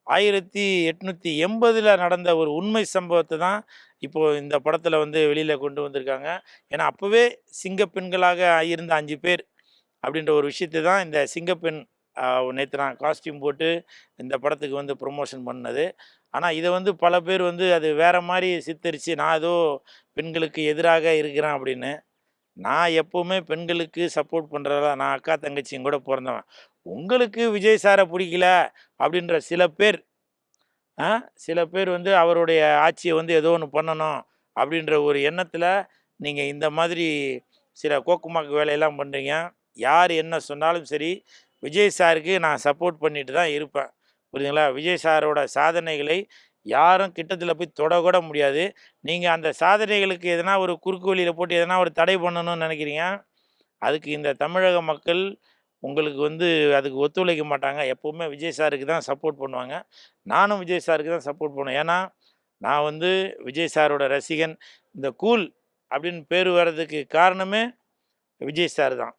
1880ல் நடந்த ஒரு உண்மை சம்பவத்தை தான் இப்போ இந்த படத்தில் வந்து வெளியில் கொண்டு வந்திருக்காங்க. ஏன்னா அப்போவே சிங்கப்பெண்களாக இருந்த 5 பேர் அப்படின்ற ஒரு விஷயத்தை தான் இந்த சிங்கப்பெண் நேற்று நான் காஸ்டியூம் போட்டு இந்த படத்துக்கு வந்து ப்ரொமோஷன் பண்ணது. ஆனால் இதை வந்து பல பேர் வந்து அது வேற மாதிரி சித்தரித்து நான் ஏதோ பெண்களுக்கு எதிராக இருக்கிறேன் அப்படின்னு. நான் எப்போவுமே பெண்களுக்கு சப்போர்ட் பண்ணுறதா, நான் அக்கா தங்கச்சியும் கூட பிறந்தவன். உங்களுக்கு விஜய் சாரை பிடிக்கல அப்படின்ற சில பேர் வந்து அவருடைய ஆட்சியை வந்து ஏதோ ஒன்று பண்ணணும் அப்படின்ற ஒரு எண்ணத்தில் நீங்கள் இந்த மாதிரி சில கோக்குமாக்கு வேலையெல்லாம் பண்ணுறீங்க. யார் என்ன சொன்னாலும் சரி, விஜய் சாருக்கு நான் சப்போர்ட் பண்ணிட்டு தான் இருப்பேன். புரியுதுங்களா? விஜய் சாரோட சாதனைகளை யாரும் கிட்டத்தில் போய் தொடக்கூட முடியாது. நீங்கள் அந்த சாதனைகளுக்கு எதனா ஒரு குறுக்கு வழியில் போட்டு எதனா ஒரு தடை பண்ணணும்னு நினைக்கிறீங்க. அதுக்கு இந்த தமிழக மக்கள் உங்களுக்கு வந்து அதுக்கு ஒத்துழைக்க மாட்டாங்க. எப்போவுமே விஜய் சாருக்கு தான் சப்போர்ட் பண்ணுவாங்க. நானும் விஜய் சாருக்கு தான் சப்போர்ட் பண்ணுவேன். ஏன்னா, நான் வந்து விஜய் சாரோட ரசிகன். இந்த கூல் அப்படின்னு பேர் வர்றதுக்கு காரணமே விஜய் சார் தான்.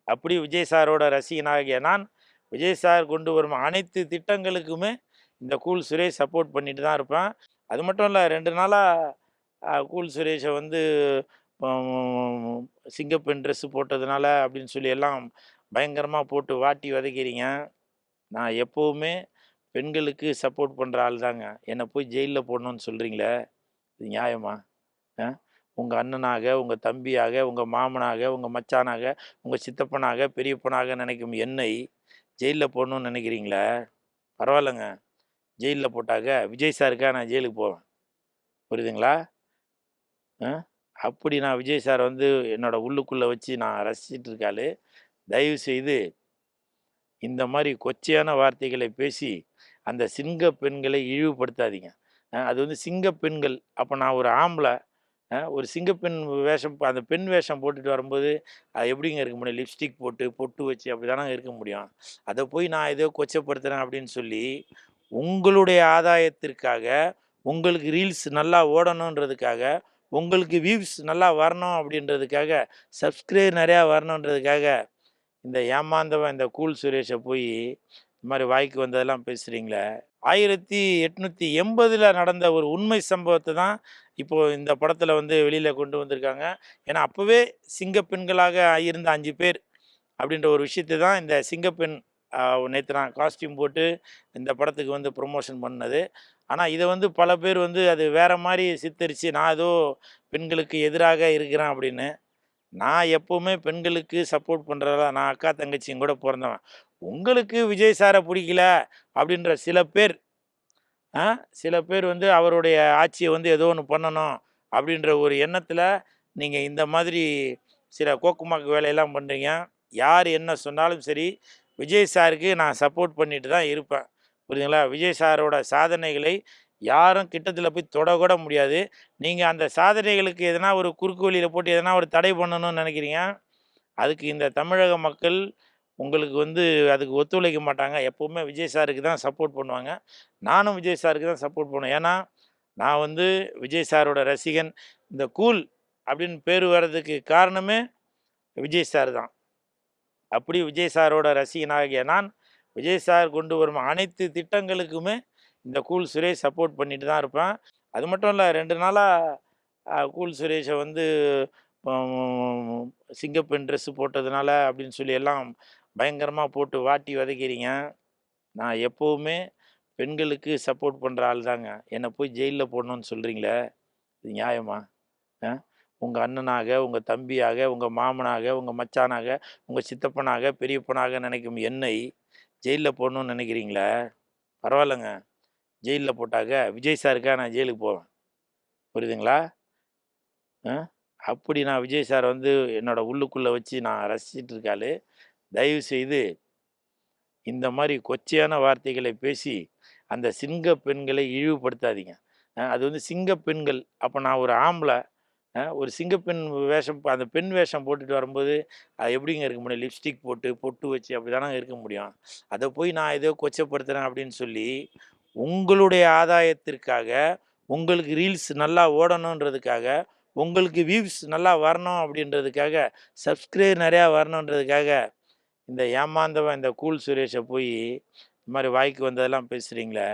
அப்படி விஜய் சாரோட ரசிகனாகிய நான், விஜய் சார் கொண்டு வரும் அனைத்து திட்டங்களுக்குமே இந்த கூல் சுரேஷ் சப்போர்ட் பண்ணிட்டு தான் இருப்பேன். அது மட்டும் இல்ல, 2 நாளா கூல் சுரேஷை வந்து சிங்கப்பெண் ட்ரெஸ்ஸு போட்டதுனால அப்படின்னு சொல்லி எல்லாம் பயங்கரமாக போட்டு வாட்டி வதைக்கிறீங்க. நான் எப்போவுமே பெண்களுக்கு சப்போர்ட் பண்ணுற ஆள் தாங்க. என்னை போய் ஜெயிலில் போடணும்னு சொல்கிறீங்களே, இது நியாயமா? உங்கள் அண்ணனாக, உங்கள் தம்பியாக, உங்கள் மாமனாக, உங்கள் மச்சானாக, உங்கள் சித்தப்பனாக, பெரியப்பனாக நினைக்கும் என்னை ஜெயிலில் போடணும்னு நினைக்கிறீங்களே, பரவாயில்லைங்க. ஜெயிலில் போட்டாக்க விஜய் சாருக்காக நான் ஜெயிலுக்கு போவேன். புரியுதுங்களா? அப்படி நான் விஜய் சார் வந்து என்னோடய உள்ளுக்குள்ளே வச்சு நான் ரசிச்சிட்டு இருக்காளு. தயவு செய்து இந்த மாதிரி கொச்சையான வார்த்தைகளை பேசி அந்த சிங்க பெண்களை இழிவுபடுத்தாதீங்க. அது வந்து சிங்க பெண்கள். அப்போ நான் ஒரு ஆம்பளை, ஒரு சிங்கப்பெண் வேஷம், அந்த பெண் வேஷம் போட்டுட்டு வரும்போது அது எப்படிங்க இருக்க முடியும்? லிப்ஸ்டிக் போட்டு பொட்டு வச்சு அப்படி தானே இருக்க முடியும். அதை போய் நான் ஏதோ கொச்சப்படுத்துகிறேன் அப்படின்னு சொல்லி உங்களுடைய ஆதாயத்திற்காக, உங்களுக்கு ரீல்ஸ் நல்லா ஓடணுன்றதுக்காக, உங்களுக்கு வியூஸ் நல்லா வரணும் அப்படின்றதுக்காக, சப்ஸ்கிரைப் நிறையா வரணுன்றதுக்காக இந்த ஏமாந்தவன் இந்த கூல் சுரேஷை போய் இந்த மாதிரி வாய்க்கு வந்ததெல்லாம் பேசுகிறீங்களே. 1880ல் நடந்த ஒரு உண்மை சம்பவத்தை தான் இப்போ இந்த படத்தில் வந்து வெளியில் கொண்டு வந்திருக்காங்க. ஏன்னா அப்போவே சிங்கப்பெண்களாக இருந்த 5 பேர் அப்படின்ற ஒரு விஷயத்தை தான் இந்த சிங்கப்பெண் நேற்று நான் காஸ்டியூம் போட்டு இந்த படத்துக்கு வந்து ப்ரொமோஷன் பண்ணது. ஆனால் இதை வந்து பல பேர் வந்து அது வேற மாதிரி சித்தரித்து நான் ஏதோ பெண்களுக்கு எதிராக இருக்கிறேன் அப்படின்னு. நான் எப்போவுமே பெண்களுக்கு சப்போர்ட் பண்ணுறதா, நான் அக்கா தங்கச்சியும் கூட பிறந்தவன். உங்களுக்கு விஜய் சாரை பிடிக்கல அப்படின்ற சில பேர் வந்து அவருடைய ஆட்சியை வந்து ஏதோ ஒன்று பண்ணணும் அப்படின்ற ஒரு எண்ணத்தில் நீங்கள் இந்த மாதிரி சில கோக்குமாக்கு வேலையெல்லாம் பண்ணுறீங்க. யார் என்ன சொன்னாலும் சரி, விஜய் சாருக்கு நான் சப்போர்ட் பண்ணிட்டு தான் இருப்பேன். புரியுதுங்களா? விஜய் சாரோட சாதனைகளை யாரும் கிட்டத்தில் போய் தொடக்கூட முடியாது. நீங்கள் அந்த சாதனைகளுக்கு எதனா ஒரு குறுக்கு வழியில் போட்டு எதனா ஒரு தடை பண்ணணும்னு நினைக்கிறீங்க. அதுக்கு இந்த தமிழக மக்கள் உங்களுக்கு வந்து அதுக்கு ஒத்துழைக்க மாட்டாங்க. எப்போவுமே விஜய் சாருக்கு தான் சப்போர்ட் பண்ணுவாங்க. நானும் விஜய் சாருக்கு தான் சப்போர்ட் பண்ணுவேன். ஏன்னா, நான் வந்து விஜய் சாரோட ரசிகன். இந்த கூல் அப்படின்னு பேர் வர்றதுக்கு காரணமே விஜய் சார் தான். அப்படி விஜய் சாரோட ரசிகனாகிய நான், விஜய் சார் கொண்டு வரும் அனைத்து திட்டங்களுக்குமே இந்த கூல் சுரேஷ் சப்போர்ட் பண்ணிட்டு தான் இருப்பேன். அது மட்டும் இல்லை, 2 நாளாக கூல் சுரேஷை வந்து சிங்கப்பெண் ட்ரெஸ்ஸு போட்டதுனால அப்படின்னு சொல்லி எல்லாம் பயங்கரமாக போட்டு வாட்டி வதைக்கிறீங்க. நான் எப்போவுமே பெண்களுக்கு சப்போர்ட் பண்ணுற ஆள் தாங்க. என்னை போய் ஜெயிலில் போடணும்னு சொல்கிறீங்களே, இது நியாயமா? உங்கள் அண்ணனாக, உங்கள் தம்பியாக, உங்கள் மாமனாக, உங்கள் மச்சானாக, உங்கள் சித்தப்பனாக, பெரியப்பனாக நினைக்கும் என்னை ஜெயிலில் போடணும்னு நினைக்கிறீங்களே, பரவாயில்லைங்க. ஜெயிலில் போட்டாக்க விஜய் சாருக்காக நான் ஜெயிலுக்கு போவேன். புரியுதுங்களா? அப்படி நான் விஜய் சார் வந்து என்னோடய உள்ளுக்குள்ளே வச்சு நான் ரசிச்சிட்டு இருக்காளு. தயவு செய்து இந்த மாதிரி கொச்சையான வார்த்தைகளை பேசி அந்த சிங்க பெண்களை இழிவுபடுத்தாதீங்க. அது வந்து சிங்க பெண்கள். அப்போ நான் ஒரு ஆம்பளை, ஒரு சிங்கப்பெண் வேஷம், அந்த பெண் வேஷம் போட்டுட்டு வரும்போது அது எப்படிங்க இருக்க முடியும்? லிப்ஸ்டிக் போட்டு பொட்டு வச்சு அப்படி தானே இருக்க முடியும். அதை போய் நான் ஏதோ கொச்சப்படுத்துகிறேன் அப்படின்னு சொல்லி உங்களுடைய ஆதாயத்திற்காக, உங்களுக்கு ரீல்ஸ் நல்லா ஓடணுன்றதுக்காக, உங்களுக்கு வியூஸ் நல்லா வரணும் அப்படின்றதுக்காக, சப்ஸ்கிரைப் நிறையா வரணுன்றதுக்காக இந்த ஏமாந்தவன் இந்த கூல் சுரேஷை போய் இந்த மாதிரி வாய்க்கு வந்ததெல்லாம் பேசுகிறீங்களே.